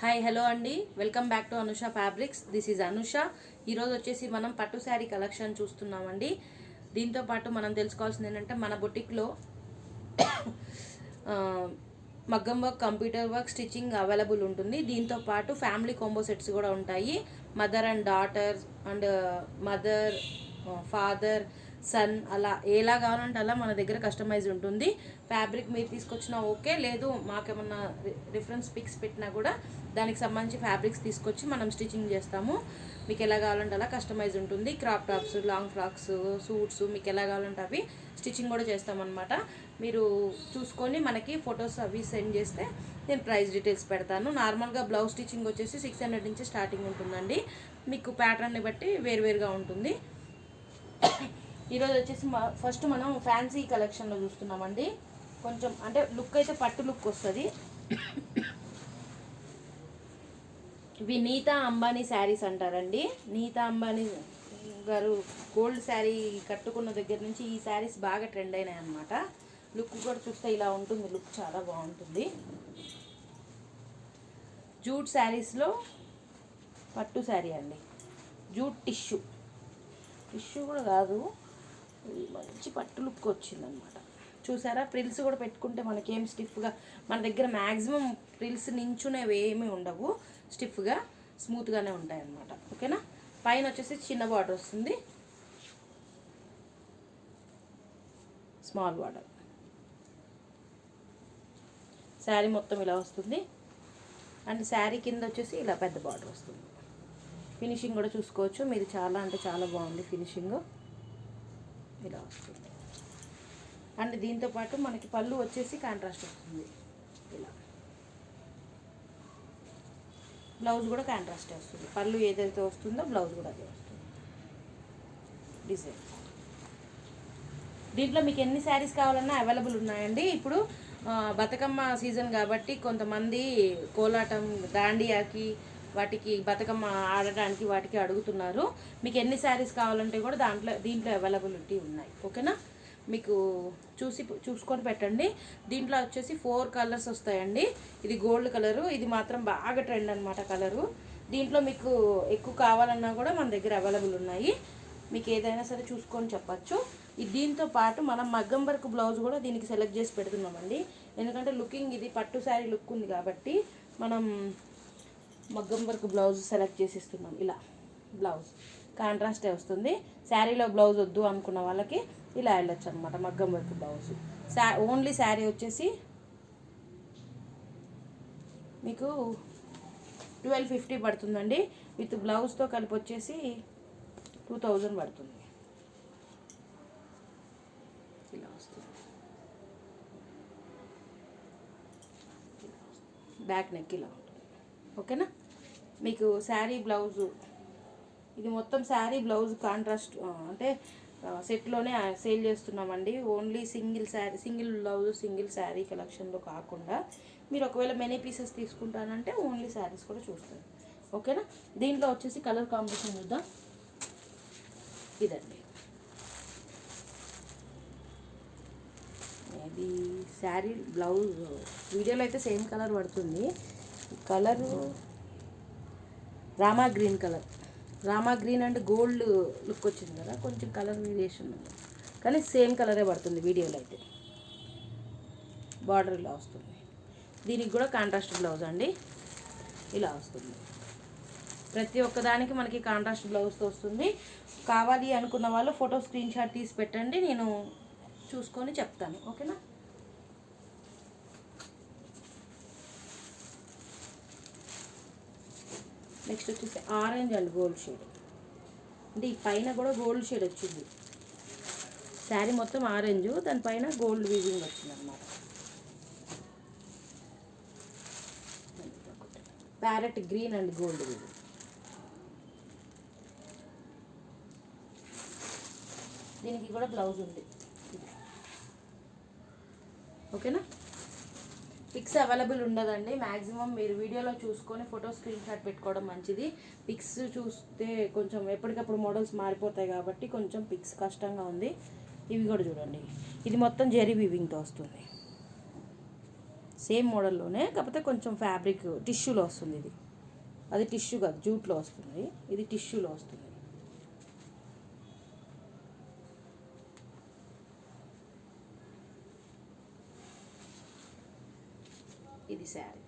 Hi hello అండి, welcome back to Anusha fabrics. This is Anusha. ఈరోజు వచ్చేసి మనం పట్టు శారీ కలెక్షన్ చూస్తున్నామండి. దీంతో పాటు మనం తెలుసుకోవాల్సింది ఏంటంటే మన బొటిక్లో మగ్గం work, computer work, stitching available ఉంటుంది. దీంతో పాటు ఫ్యామిలీ కాంబో సెట్స్ కూడా ఉంటాయి. Mother and daughter and mother, father, son, అలా ఎలా కావాలంటే అలా మన దగ్గర కస్టమైజ్ ఉంటుంది. ఫ్యాబ్రిక్ మీరు తీసుకొచ్చినా ఓకే, లేదు మాకేమన్నా రిఫరెన్స్ పిక్స్ పెట్టినా కూడా దానికి సంబంధించి ఫ్యాబ్రిక్స్ తీసుకొచ్చి మనం స్టిచ్చింగ్ చేస్తాము. మీకు ఎలా కావాలంటే అలా కస్టమైజ్ ఉంటుంది. Crop tops, long frocks, suits మీకు ఎలా కావాలంటే అవి స్టిచ్చింగ్ కూడా చేస్తామన్నమాట. మీరు చూసుకొని మనకి ఫొటోస్ అవి సెండ్ చేస్తే నేను ప్రైస్ డీటెయిల్స్ పెడతాను. నార్మల్గా బ్లౌజ్ స్టిచ్చింగ్ వచ్చేసి 600 నుంచి స్టార్టింగ్ ఉంటుందండి. మీకు ప్యాటర్న్ని బట్టి వేరువేరుగా ఉంటుంది. ఈరోజు వచ్చేసి ఫస్ట్ మనం ఫ్యాన్సీ కలెక్షన్లో చూస్తున్నామండి. కొంచెం అంటే లుక్ అయితే పట్టు లుక్ వస్తుంది. ఇవి నీతా అంబానీ శారీస్ అంటారండి. నీతా అంబానీ గారు గోల్డ్ శారీ కట్టుకున్న దగ్గర నుంచి ఈ శారీస్ బాగా ట్రెండ్ అయినాయి అన్నమాట. లుక్ కూడా చూస్తే ఇలా ఉంటుంది. లుక్ చాలా బాగుంటుంది. జూట్ శారీస్లో పట్టు శారీ అండి. జూట్ టిష్యూ కూడా కాదు, మంచి పట్టు లుక్ వచ్చిందనమాట. చూసారా, ప్రిల్స్ కూడా పెట్టుకుంటే మనకేం స్టిఫ్గా, మన దగ్గర మ్యాక్సిమం ప్రిల్స్ నించునేవి ఏమీ ఉండవు, స్టిఫ్గా స్మూత్గానే ఉంటాయి అన్నమాట. ఓకేనా. పైన వచ్చేసి చిన్న బార్డర్ వస్తుంది, స్మాల్ బార్డర్. శారీ మొత్తం ఇలా వస్తుంది. అండ్ శారీ కింద వచ్చేసి ఇలా పెద్ద బార్డర్ వస్తుంది. ఫినిషింగ్ కూడా చూసుకోవచ్చు మీరు. చాలా అంటే చాలా బాగుంది ఫినిషింగ్. ఇలా వస్తుంది. అండ్ దీంతోపాటు మనకి పళ్ళు వచ్చేసి కాంట్రాస్ట్ వస్తుంది. ఇలా బ్లౌజ్ కూడా కాంట్రాస్టే వస్తుంది. పళ్ళు ఏదైతే వస్తుందో బ్లౌజ్ కూడా అదే వస్తుంది డిజైన్. దీంట్లో మీకు ఎన్ని శారీస్ కావాలన్నా అవైలబుల్ ఉన్నాయండి. ఇప్పుడు బతుకమ్మ సీజన్ కాబట్టి కొంతమంది కోలాటం, దాండియాకి, వాటికి బతుకమ్మ ఆడటానికి వాటికి అడుగుతున్నారు. మీకు ఎన్ని శారీస్ కావాలంటే కూడా దీంట్లో అవైలబిలిటీ ఉన్నాయి. ఓకేనా. మీకు చూసుకొని పెట్టండి. దీంట్లో వచ్చేసి 4 కలర్స్ వస్తాయండి. ఇది గోల్డ్ కలరు, ఇది మాత్రం బాగా ట్రెండ్ అనమాట కలరు. దీంట్లో మీకు ఎక్కువ కావాలన్నా కూడా మన దగ్గర అవైలబుల్ ఉన్నాయి. మీకు ఏదైనా సరే చూసుకొని చెప్పచ్చు. దీంతో పాటు మనం మగ్గం వర్క్ బ్లౌజ్ కూడా దీనికి సెలెక్ట్ చేసి పెడుతున్నామండి. ఎందుకంటే లుకింగ్ ఇది పట్టు శారీ లుక్ ఉంది కాబట్టి మనం మగ్గం వర్క్ బ్లౌజ్ సెలెక్ట్ చేసి ఇస్తున్నాం. ఇలా బ్లౌజ్ కాంట్రాస్టే వస్తుంది. శారీలో బ్లౌజ్ వద్దు అనుకున్న వాళ్ళకి ఇలా వెళ్ళొచ్చు అనమాట. మగ్గం వర్క్ బ్లౌజ్ ఓన్లీ శారీ వచ్చేసి మీకు 1250 పడుతుందండి. విత్ బ్లౌజ్తో కలిపి వచ్చేసి 2000 పడుతుంది. ఇలా వస్తుంది. బ్యాక్ నెక్ ఇలా ఉంటుంది. ఓకేనా. మీకు శారీ బ్లౌజు ఇది మొత్తం శారీ బ్లౌజ్ కాంట్రాస్ట్ అంటే సెట్లోనే సేల్ చేస్తున్నామండి. Only single blouse single sari కలెక్షన్లో కాకుండా మీరు ఒకవేళ మెనీ పీసెస్ తీసుకుంటానంటే ఓన్లీ శారీస్ కూడా చూస్తారు. ఓకేనా. దీంట్లో వచ్చేసి కలర్ కాంబినేషన్ చూద్దాం. ఇదండి, ఇది శారీ బ్లౌజ్. వీడియోలో అయితే సేమ్ కలర్ పడుతుంది. Colour Rama green colour. Rama green and gold look వచ్చింది కదా, కొంచెం కలర్ వేరియేషన్ ఉంది కానీ సేమ్ కలరే పడుతుంది వీడియోలో అయితే. బార్డర్ ఇలా వస్తుంది. దీనికి కూడా కాంట్రాస్ట్ బ్లౌజ్ అండి. ఇలా వస్తుంది. ప్రతి ఒక్కదానికి మనకి కాంట్రాస్ట్ బ్లౌజ్తో వస్తుంది. కావాలి అనుకున్న వాళ్ళు ఫోటో స్క్రీన్ షాట్ తీసి పెట్టండి, నేను చూసుకొని చెప్తాను. ఓకేనా. నెక్స్ట్ వచ్చేసి ఆరెంజ్ అండ్ గోల్డ్ షేడ్. అంటే ఈ పైన కూడా గోల్డ్ షేడ్ వచ్చింది. శారీ మొత్తం ఆరెంజ్, దానిపైన గోల్డ్ వీవింగ్ వచ్చింది అన్నమాట. Parrot green and gold weaving. దీనికి కూడా బ్లౌజ్ ఉంది. ఓకేనా. పిక్స్ అవైలబుల్ ఉండదండి. మ్యాక్సిమం మీరు వీడియోలో చూసుకొని ఫోటో స్క్రీన్ షాట్ పెట్టుకోవడం మంచిది. పిక్స్ చూస్తే కొంచెం ఎప్పటికప్పుడు మోడల్స్ మారిపోతాయి కాబట్టి కొంచెం పిక్స్ కష్టంగా ఉంది. ఇవి కూడా చూడండి, ఇది మొత్తం జెరీ వీవింగ్తో వస్తుంది. సేమ్ మోడల్లోనే, కాకపోతే కొంచెం ఫ్యాబ్రిక్ టిష్యూలో వస్తుంది. ఇది అది టిష్యూ కాదు, జూట్లో వస్తుంది. ఇది టిష్యూలో వస్తుంది. ఇది శారీ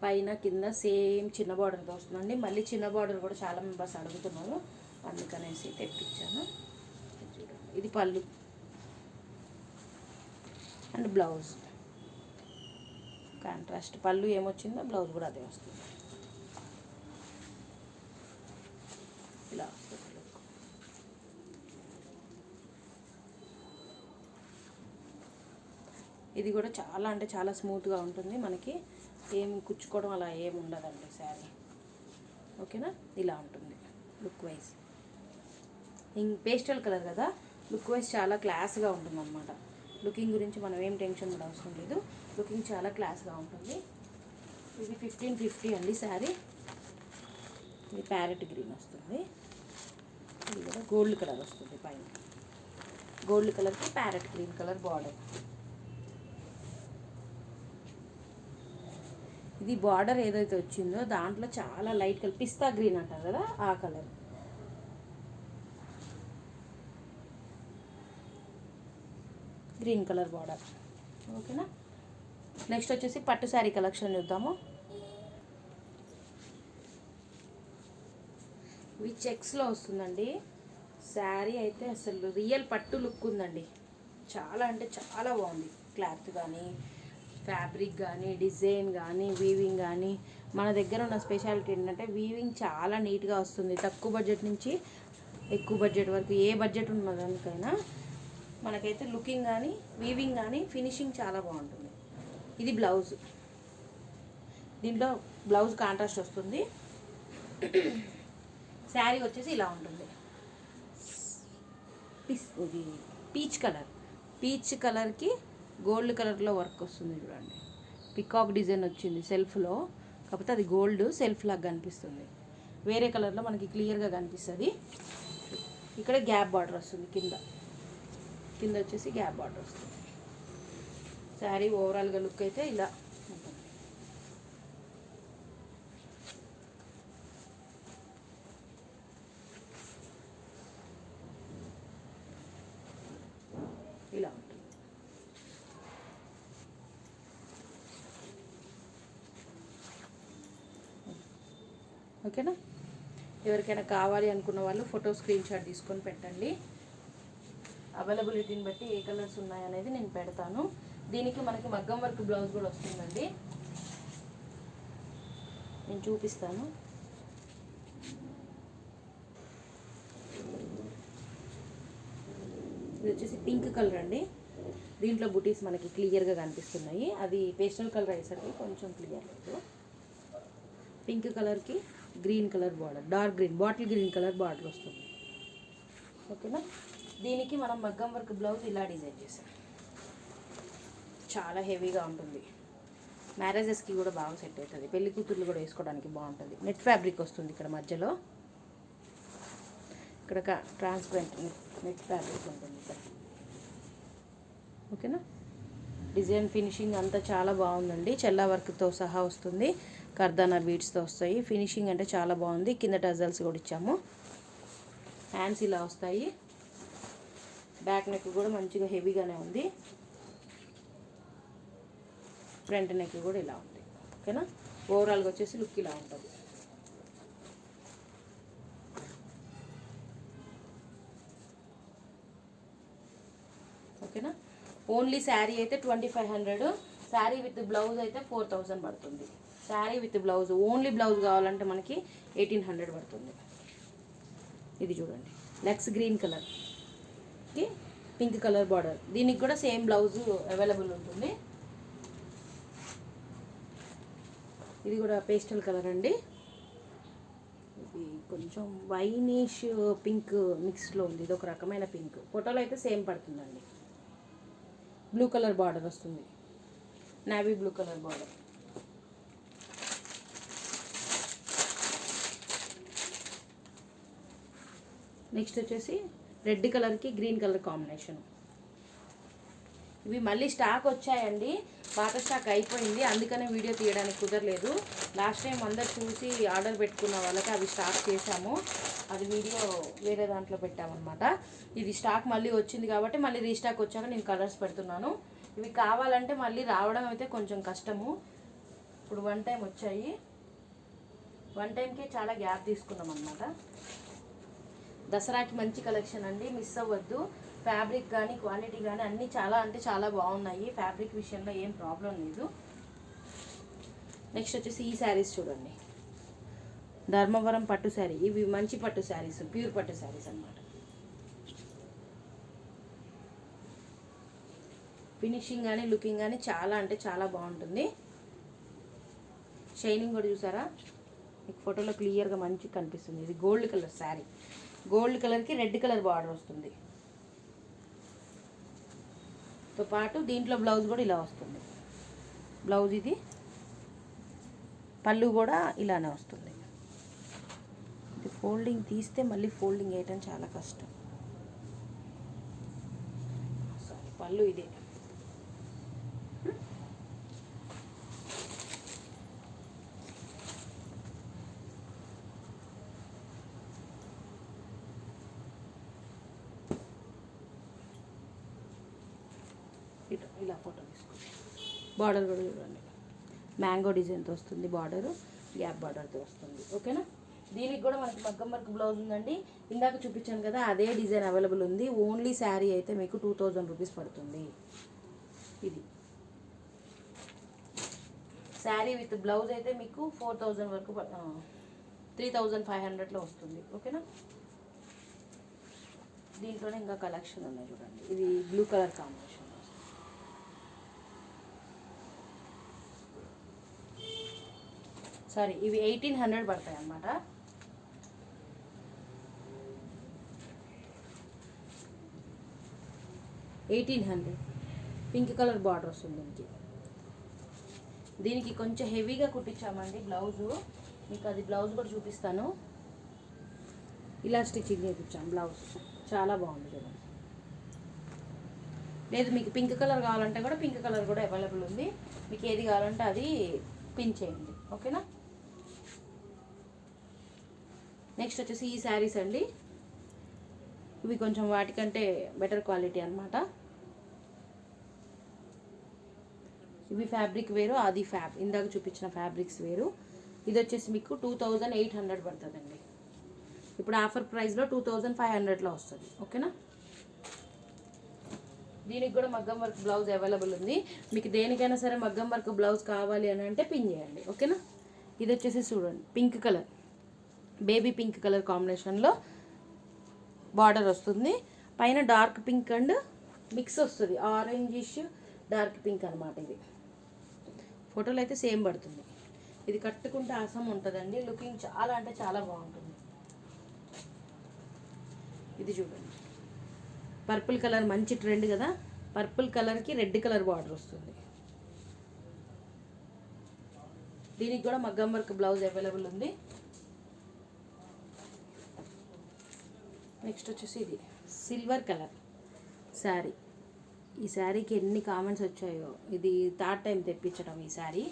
పైన కింద సేమ్ చిన్న బార్డర్తో వస్తుందండి. మళ్ళీ చిన్న బార్డర్ కూడా చాలా మెంబర్స్ అడుగుతున్నారు, అందుకనేసి తెప్పించాను. ఇది పళ్ళు అండ్ బ్లౌజ్ కాంట్రాస్ట్. పళ్ళు ఏమొచ్చిందో బ్లౌజ్ కూడా అదే వస్తుంది. ఇలా వస్తుంది. ఇది కూడా చాలా అంటే చాలా స్మూత్గా ఉంటుంది. మనకి ఏం కుచ్చుకోవడం అలా ఏమి ఉండదండి శారీ. ఓకేనా, ఇలా ఉంటుంది లుక్ వైజ్. పేస్టల్ కలర్ కదా, లుక్ వైజ్ చాలా క్లాస్గా ఉంటుంది అన్నమాట. లుకింగ్ గురించి మనం ఏం టెన్షన్ కూడా అవసరం లేదు, లుకింగ్ చాలా క్లాస్గా ఉంటుంది. ఇది 1550 అండి శారీ. ఇది ప్యారెట్ గ్రీన్ వస్తుంది. ఇది కూడా గోల్డ్ కలర్ వస్తుంది. పైన గోల్డ్ కలర్కి ప్యారెట్ గ్రీన్ కలర్ బార్డర్. ఇది బార్డర్ ఏదైతే వచ్చిందో దాంట్లో చాలా లైట్ కలర్, పిస్తా గ్రీన్ అంటారు కదా, ఆ కలర్. Green colour border. ఓకేనా, నెక్స్ట్ వచ్చేసి పట్టు శారీ కలెక్షన్ చూద్దాము. ఇవి చెక్స్లో వస్తుందండి శారీ. అయితే అసలు రియల్ పట్టు లుక్ ఉందండి. చాలా అంటే చాలా బాగుంది. క్లాత్ కానీ, ఫ్యాబ్రిక్ కానీ, డిజైన్ కానీ, వీవింగ్ కానీ. మన దగ్గర ఉన్న స్పెషాలిటీ ఏంటంటే వీవింగ్ చాలా నీట్గా వస్తుంది. తక్కువ బడ్జెట్ నుంచి ఎక్కువ బడ్జెట్ వరకు ఏ బడ్జెట్ ఉన్నదానికైనా మనకైతే లుకింగ్ కానీ, వీవింగ్ కానీ, ఫినిషింగ్ చాలా బాగుంటుంది. ఇది బ్లౌజ్. దీంట్లో బ్లౌజ్ కాంట్రాస్ట్ వస్తుంది. శారీ వచ్చేసి ఇలా ఉంటుంది. ఇది పీచ్ కలర్. పీచ్ కలర్కి గోల్డ్ కలర్లో వర్క్ వస్తుంది చూడండి. పికాక్ డిజైన్ వచ్చింది సెల్ఫ్లో, కాకపోతే అది గోల్డ్ సెల్ఫ్ లాగా కనిపిస్తుంది. వేరే కలర్లో మనకి క్లియర్గా కనిపిస్తుంది. ఇక్కడ గ్యాప్ బార్డర్ వస్తుంది. కింద వచ్చేసి గ్యాప్ బార్డర్ వస్తుంది. శారీ ఓవరాల్గా లుక్ అయితే ఇలా ఉంటుంది. ఇలా ఉంటుంది. ఓకేనా, ఎవరికైనా కావాలి అనుకున్న వాళ్ళు ఫోటో స్క్రీన్ షాట్ తీసుకొని పెట్టండి. అవైలబిలిటీని బట్టి ఏ కలర్స్ ఉన్నాయనేది నేను పెడతాను. దీనికి మనకి మగ్గం వర్క్ బ్లౌజ్ కూడా వస్తుందండి, నేను చూపిస్తాను. ఇది వచ్చేసి పింక్ కలర్ అండి. దీంట్లో బుటీస్ మనకి క్లియర్గా కనిపిస్తున్నాయి. అది పేస్టల్ కలర్ అయ్యేసరికి కొంచెం క్లియర్ లేదు. పింక్ కలర్కి green colour border, dark green, bottle green colour border వస్తుంది. ఓకేనా, దీనికి మనం మగ్గం వర్క్ బ్లౌజ్ ఇలా డిజైన్ చేసాం. చాలా హెవీగా ఉంటుంది. మ్యారేజెస్కి కూడా బాగా సెట్ అవుతుంది. పెళ్లి కూతుర్లు కూడా వేసుకోవడానికి బాగుంటుంది. నెట్ ఫ్యాబ్రిక్ వస్తుంది ఇక్కడ మధ్యలో. ఇక్కడ ట్రాన్స్పరెంట్ నెట్ ఫ్యాబ్రిక్ ఉంటుంది ఇక్కడ. ఓకేనా, డిజైన్ ఫినిషింగ్ అంతా చాలా బాగుందండి. చెల్లా వర్క్తో సహా వస్తుంది. కర్దానా బీడ్స్తో వస్తాయి. ఫినిషింగ్ అంటే చాలా బాగుంది. కింద టజల్స్ కూడా ఇచ్చాము. హ్యాండ్స్ ఇలా వస్తాయి. బ్యాక్ నెక్ కూడా మంచిగా హెవీగానే ఉంది. ఫ్రంట్ నెక్ కూడా ఇలా ఉంది. ఓకేనా, ఓవరాల్గా వచ్చేసి లుక్ ఇలా ఉంటుంది. ఓకేనా, ఓన్లీ శారీ అయితే 2500, శారీ విత్ బ్లౌజ్ అయితే 4000 పడుతుంది. Sari with blouse, only blouse కావాలంటే మనకి 1800 పడుతుంది. ఇది చూడండి, లెక్స్ గ్రీన్ కలర్కి పింక్ కలర్ బార్డర్. దీనికి కూడా సేమ్ బ్లౌజ్ అవైలబుల్ ఉంటుంది. ఇది కూడా పేస్టల్ కలర్ అండి. ఇది కొంచెం వైనిష్ పింక్ మిక్స్లో ఉంది. ఇది ఒక రకమైన పింక్. ఫోటోలో అయితే సేమ్ పడుతుందండి. బ్లూ కలర్ బార్డర్ వస్తుంది, navy blue colour border. Next వచ్చేసి రెడ్ కలర్కి గ్రీన్ కలర్ కాంబినేషన్. ఇవి మళ్ళీ స్టాక్ వచ్చాయండి. పాత స్టాక్ అయిపోయింది, అందుకనే వీడియో తీయడానికి కుదరలేదు. లాస్ట్ టైం అందరు చూసి ఆర్డర్ పెట్టుకున్న వాళ్ళకి అవి స్టాక్ చేసాము, అది వీడియో వేరే దాంట్లో పెట్టామన్నమాట. ఇది స్టాక్ మళ్ళీ వచ్చింది కాబట్టి మళ్ళీ రీస్టాక్ వచ్చాక నేను కలర్స్ పెడుతున్నాను. ఇవి కావాలంటే మళ్ళీ రావడం అయితే కొంచెం కష్టము. ఇప్పుడు 1 టైం వచ్చాయి, 1 టైంకే చాలా గ్యాప్ తీసుకున్నాం అన్నమాట. దసరాకి మంచి కలెక్షన్ అండి, మిస్ అవ్వద్దు. ఫ్యాబ్రిక్ కానీ క్వాలిటీ కానీ అన్నీ చాలా అంటే చాలా బాగున్నాయి. ఫ్యాబ్రిక్ విషయంలో ఏం ప్రాబ్లం లేదు. నెక్స్ట్ వచ్చేసి ఈ శారీస్ చూడండి, ధర్మవరం పట్టు శారీ. ఇవి మంచి పట్టు శారీస్, ప్యూర్ పట్టు శారీస్ అన్నమాట. ఫినిషింగ్ కానీ లుకింగ్ కానీ చాలా అంటే చాలా బాగుంటుంది. షైనింగ్ కూడా చూసారా, మీకు ఫోటోలో క్లియర్గా మంచిగా కనిపిస్తుంది. ఇది గోల్డ్ కలర్ శారీ, గోల్డ్ కలర్కి రెడ్ కలర్ బార్డర్ వస్తుంది. తో పాటు దీంట్లో బ్లౌజ్ కూడా ఇలా వస్తుంది. బ్లౌజ్ ఇది, పళ్ళు కూడా ఇలానే వస్తుంది. ఇది ఫోల్డింగ్ తీస్తే మళ్ళీ ఫోల్డింగ్ వేయటం చాలా కష్టం. సారీ, పళ్ళు ఇదే. ఇలా ఫోటో తీసుకోండి. బార్డర్ కూడా చూడండి, మ్యాంగో డిజైన్తో వస్తుంది. బార్డరు గ్యాప్ బార్డర్తో వస్తుంది. ఓకేనా. దీనికి కూడా మనకి మగ్గం వర్క్ బ్లౌజ్ ఉందండి. ఇందాక చూపించాను కదా, అదే డిజైన్ అవైలబుల్ ఉంది. ఓన్లీ శారీ అయితే మీకు 2000 రూపీస్ పడుతుంది. ఇది శారీ విత్ బ్లౌజ్ అయితే మీకు 4000 వరకు 3500లో వస్తుంది. ఓకేనా. దీంట్లోనే ఇంకా కలెక్షన్ ఉన్నాయి చూడండి. ఇది బ్లూ కలర్ కాంబినేషన్. సారీ, ఇవి 1800 పడతాయి అన్నమాట. పింక్ కలర్ బార్డర్ వస్తుంది దీనికి కొంచెం హెవీగా కుట్టించామండి బ్లౌజు. మీకు అది బ్లౌజ్ కూడా చూపిస్తాను. ఇలా స్టిచ్చింగ్ చేయించాం బ్లౌజ్, చాలా బాగుంది చూడండి. లేదు మీకు పింక్ కలర్ కావాలంటే కూడా పింక్ కలర్ కూడా అవైలబుల్ ఉంది. మీకు ఏది కావాలంటే అది పిన్ చేయండి. ఓకేనా. నెక్స్ట్ వచ్చేసి ఈ శారీస్ అండి. ఇవి కొంచెం వాటికంటే బెటర్ క్వాలిటీ అన్నమాట. ఇవి ఫ్యాబ్రిక్ వేరు, అది ఇందాక చూపించిన ఫ్యాబ్రిక్స్ వేరు. ఇది వచ్చేసి మీకు 2800 పడుతుందండి. ఇప్పుడు ఆఫర్ ప్రైస్లో 2500లో వస్తుంది. ఓకేనా. దీనికి కూడా మగ్గం వర్క్ బ్లౌజ్ అవైలబుల్ ఉంది. మీకు దేనికైనా సరే మగ్గం వర్క్ బ్లౌజ్ కావాలి అని అంటే పిన్ చేయండి. ఓకేనా. ఇది వచ్చేసి చూడండి, pink colour, baby pink colour కాంబినేషన్లో బార్డర్ వస్తుంది. పైన డార్క్ పింక్ అండ్ మిక్స్ వస్తుంది, ఆరెంజిష్ డార్క్ పింక్ అనమాట. ఇది ఫోటోలో అయితే సేమ్ పడుతుంది. ఇది కట్టుకుంటే ఆసం ఉంటుందండి, లుకింగ్ చాలా అంటే చాలా బాగుంటుంది. ఇది చూడండి, పర్పుల్ కలర్ మంచి ట్రెండ్ కదా, పర్పుల్ కలర్కి రెడ్ కలర్ బార్డర్ వస్తుంది. దీనికి కూడా మగ్గం వర్క్ బ్లౌజ్ అవైలబుల్ ఉంది. నెక్స్ట్ వచ్చేసి ఇది సిల్వర్ కలర్ శారీ. ఈ శారీకి ఎన్ని కామెంట్స్ వచ్చాయో, ఇది థర్డ్ టైం తెప్పించడం. ఈ శారీ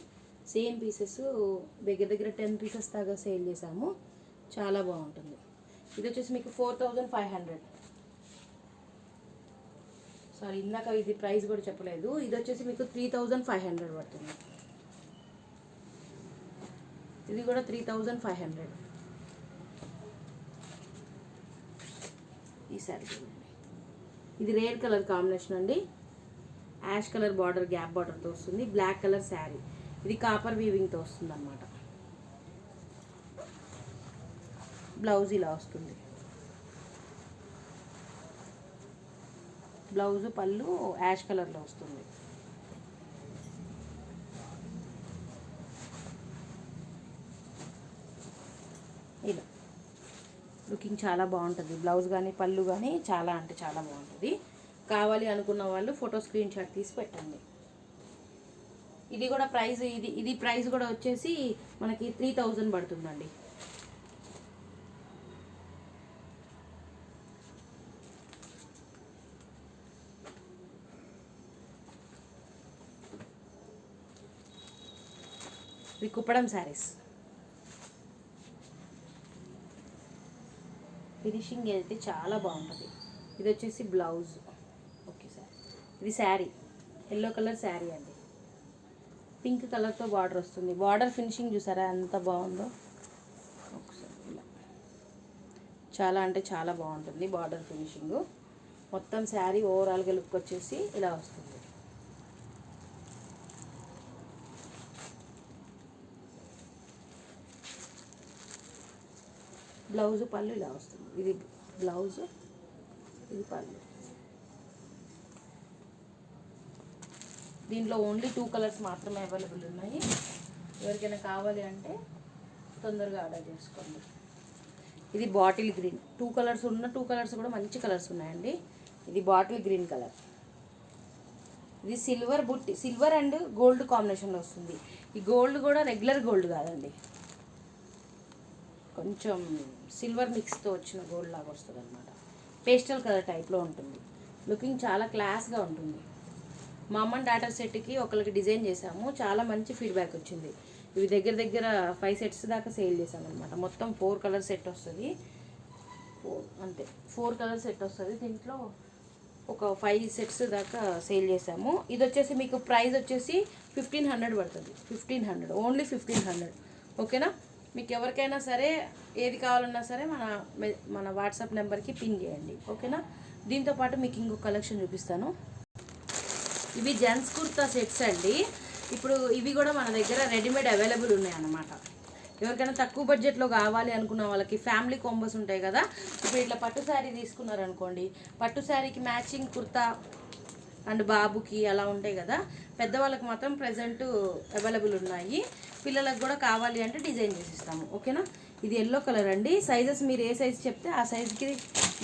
సేమ్ పీసెస్ దగ్గర దగ్గర 10 పీసెస్ దాకా సేల్ చేసాము, చాలా బాగుంటుంది. ఇది వచ్చేసి మీకు 4500. సారీ, ఇందాక ఇది ప్రైస్ కూడా చెప్పలేదు. ఇది వచ్చేసి మీకు 3500 పడుతుంది. ఇది కూడా 3500. ఈ శారీ ఇది రేర్ కలర్ కాంబినేషన్ అండి, యాష్ కలర్ బార్డర్ గ్యాప్ బార్డర్తో వస్తుంది. బ్లాక్ కలర్ శారీ, ఇది కాపర్ వీవింగ్తో వస్తుంది అన్నమాట. బ్లౌజ్ ఇలా వస్తుంది. బ్లౌజ్ పళ్ళు యాష్ కలర్లో వస్తుంది. ఇలా లుకింగ్ చాలా బాగుంటుంది. బ్లౌజ్ కానీ పళ్ళు కానీ చాలా అంటే చాలా బాగుంటుంది. కావాలి అనుకున్న వాళ్ళు ఫోటో స్క్రీన్ షాట్ తీసి పెట్టండి. ఇది కూడా ప్రైస్, ఇది ప్రైస్ కూడా వచ్చేసి మనకి 3000 పడుతుందండి. ఇవి కుప్పడం శారీస్. ఫినిషింగ్ అయితే చాలా బాగుంటుంది. ఇది వచ్చేసి బ్లౌజ్. ఓకే సార్, ఇది శారీ ఎల్లో కలర్ శారీ అండి. పింక్ కలర్తో బార్డర్ వస్తుంది. బార్డర్ ఫినిషింగ్ చూసారా ఎంత బాగుందో. ఒకసారి ఇలా చాలా అంటే చాలా బాగుంటుంది బార్డర్ ఫినిషింగ్. మొత్తం శారీ ఓవరాల్గా లుక్ వచ్చేసి ఇలా వస్తుంది. బ్లౌజ్ పళ్ళు ఇలా వస్తుంది. ఇది బ్లౌజ్, ఇది పళ్ళు. దీంట్లో ఓన్లీ 2 కలర్స్ మాత్రమే అవైలబుల్ ఉన్నాయి. ఎవరికైనా కావాలి అంటే తొందరగా ఆర్డర్ చేసుకోండి. ఇది బాటిల్ గ్రీన్. 2 కలర్స్ ఉన్న 2 కలర్స్ కూడా మంచి కలర్స్ ఉన్నాయండి. ఇది బాటిల్ గ్రీన్ కలర్. ఇది సిల్వర్ బుట్టి, సిల్వర్ అండ్ గోల్డ్ కాంబినేషన్లో వస్తుంది. ఈ గోల్డ్ కూడా రెగ్యులర్ గోల్డ్ కాదండి, కొంచెం సిల్వర్ మిక్స్తో వచ్చిన గోల్డ్ లాగా వస్తుంది అనమాట. పేస్టల్ కలర్ టైప్లో ఉంటుంది. లుకింగ్ చాలా క్లాస్గా ఉంటుంది. మా అమ్మ డాటర్ సెట్కి ఒకరికి డిజైన్ చేసాము, చాలా మంచి ఫీడ్బ్యాక్ వచ్చింది. ఇవి దగ్గర దగ్గర 5 సెట్స్ దాకా సేల్ చేసామన్నమాట. మొత్తం 4 కలర్ సెట్ వస్తుంది. 4 కలర్ సెట్ వస్తుంది. దీంట్లో ఒక 5 సెట్స్ దాకా సేల్ చేసాము. ఇది వచ్చేసి మీకు ప్రైస్ వచ్చేసి 1500 పడుతుంది. 1500, ఓన్లీ 1500. ఓకేనా? మీకు ఎవరికైనా సరే ఏది కావాలన్నా సరే మన వాట్సాప్ నెంబర్కి పిన్ చేయండి. ఓకేనా? దీంతోపాటు మీకు ఇంకొక కలెక్షన్ చూపిస్తాను. ఇవి జెంట్స్ కుర్తా సెట్స్ అండి. ఇప్పుడు ఇవి కూడా మన దగ్గర రెడీమేడ్ అవైలబుల్ ఉన్నాయి అన్నమాట. ఎవరికైనా తక్కువ బడ్జెట్లో కావాలి అనుకున్న వాళ్ళకి ఫ్యామిలీ కాంబోస్ ఉంటాయి కదా. ఇప్పుడు ఇట్లా పట్టు శారీ తీసుకున్నారనుకోండి, పట్టు శారీకి మ్యాచింగ్ కుర్తా అండ్ బాబుకి అలా ఉంటాయి కదా. పెద్దవాళ్ళకి మాత్రం ప్రజెంట్ అవైలబుల్ ఉన్నాయి. పిల్లలకు కూడా కావాలి అంటే డిజైన్ చేసిస్తాము. ఓకేనా? ఇది ఎల్లో కలర్ అండి. సైజెస్ మీరు ఏ సైజ్ చెప్తే ఆ సైజ్కి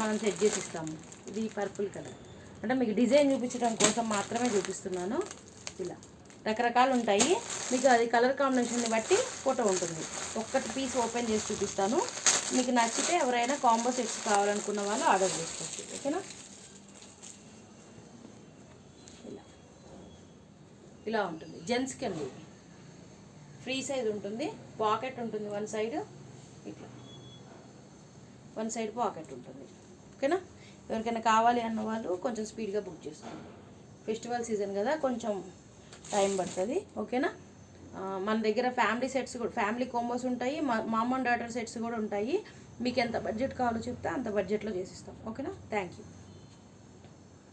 మనం సెట్ చేసి ఇస్తాము. ఇది పర్పుల్ కలర్. అంటే మీకు డిజైన్ చూపించడం కోసం మాత్రమే చూపిస్తున్నాను. ఇలా రకరకాలు ఉంటాయి. మీకు అది కలర్ కాంబినేషన్ని బట్టి ఫోటో ఉంటుంది. ఒక్కటి పీస్ ఓపెన్ చేసి చూపిస్తాను. మీకు నచ్చితే ఎవరైనా కాంబో సెట్స్ కావాలనుకున్న వాళ్ళు ఆర్డర్ చేసుకోవచ్చు. ఓకేనా? ఇలా ఉంటుంది. జెంట్స్కి అండి ఫ్రీ సైజ్ ఉంటుంది. పాకెట్ ఉంటుంది వన్ సైడ్, ఇట్లా వన్ సైడ్ పాకెట్ ఉంటుంది. ఓకేనా? ఎవరికైనా కావాలి అన్న వాళ్ళు కొంచెం స్పీడ్గా బుక్ చేసుకోండి. ఫెస్టివల్ సీజన్ కదా, కొంచెం టైం పడుతుంది. ఓకేనా? మన దగ్గర ఫ్యామిలీ సెట్స్ కూడా, ఫ్యామిలీ కాంబోస్ ఉంటాయి. మామ్ అండ్ డాటర్ సెట్స్ కూడా ఉంటాయి. మీకు ఎంత బడ్జెట్ కావాలో చెప్తే అంత బడ్జెట్లో చేసిస్తాం. ఓకేనా? Thank you.